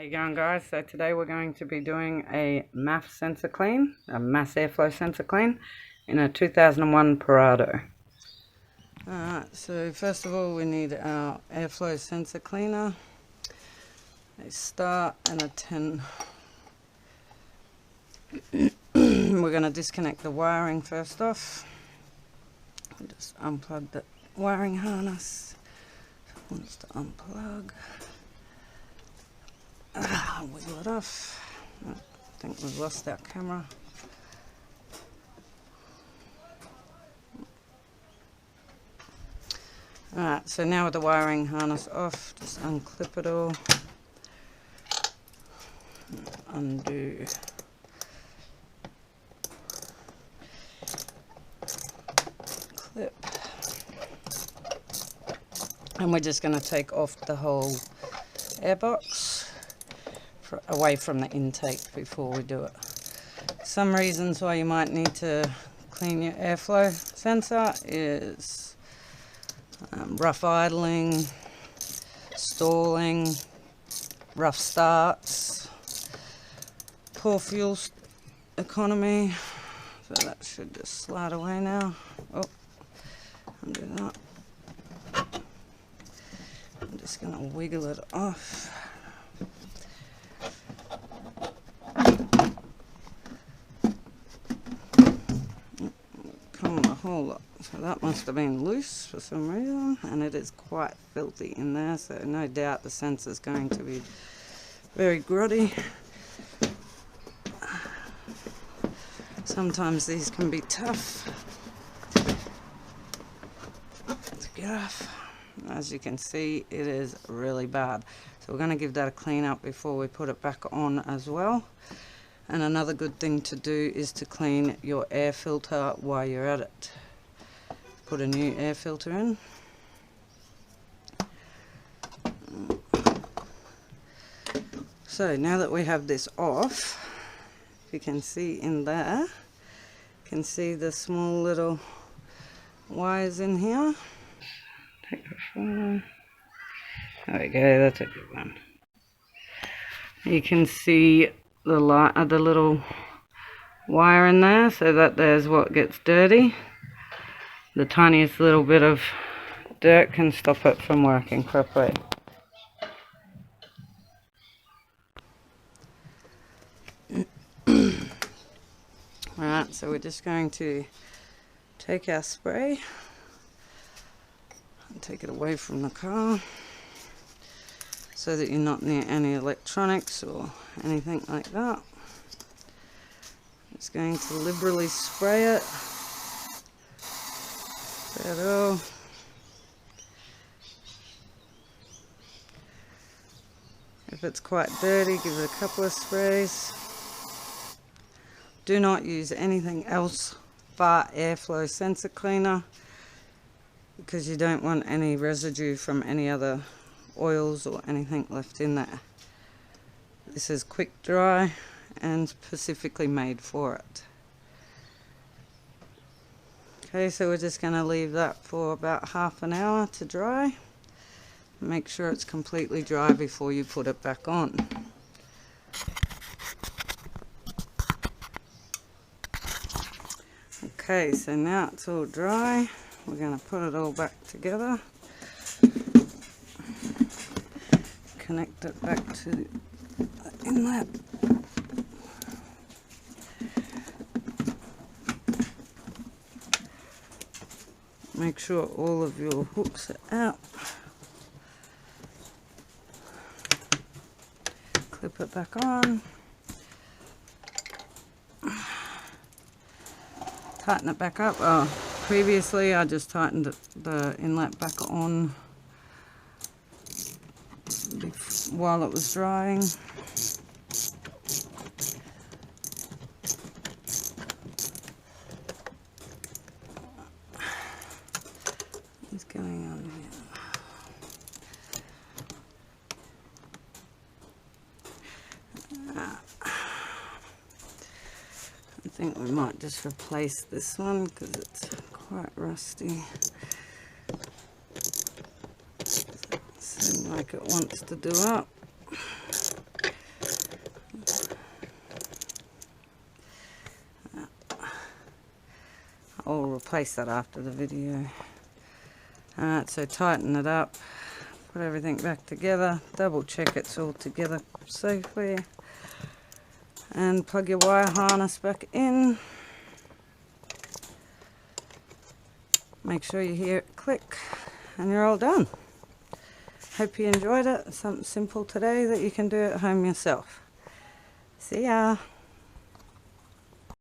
How you going, guys? So today we're going to be doing a MAF sensor clean, a mass airflow sensor clean in a 2001 Prado. Alright, so first of all we need our airflow sensor cleaner, a star and a 10. We're going to disconnect the wiring first off. I'll just unplug the wiring harness. Wants to unplug. Wiggle it off. I think we've lost our camera. Alright, so now with the wiring harness off, just unclip it all. Undo. Clip. And we're just going to take off the whole airbox away from the intake before we do it. Some reasons why you might need to clean your airflow sensor is rough idling, stalling, rough starts, poor fuel economy. So that should just slide away now. Oh, undo that. I'm just going to wiggle it off. Come a whole lot. So that must have been loose for some reason, and it is quite filthy in there, so no doubt the sensor's going to be very grotty. Sometimes these can be tough to get off. As you can see, it is really bad. So we're going to give that a clean up before we put it back on as well. And another good thing to do is to clean your air filter while you're at it. Put a new air filter in. So now that we have this off, you can see in there, you can see the small little wires in here. Take a photo. There we go, that's a good one. You can see the little wire in there, so that there's what gets dirty. The tiniest little bit of dirt can stop it from working properly. Alright, so we're just going to take our spray and take it away from the car so that you're not near any electronics or anything like that. Just going to liberally spray it. Spray it all. If it's quite dirty, give it a couple of sprays. Do not use anything else but airflow sensor cleaner, because you don't want any residue from any other oils or anything left in there. This is quick dry and specifically made for it. Okay, so we're just going to leave that for about half an hour to dry. Make sure it's completely dry before you put it back on. Okay, so now it's all dry. We're going to put it all back together. Connect it back to the inlet. Make sure all of your hooks are out. Clip it back on. Tighten it back up. Previously I just tightened the inlet back on while it was drying. What's going on here? I think we might just replace this one because it's quite rusty. Seems like it wants to do up. I'll replace that after the video. Alright, so tighten it up, put everything back together, double check it's all together safely, and plug your wire harness back in. Make sure you hear it click, and you're all done. Hope you enjoyed it. Something simple today that you can do at home yourself. See ya!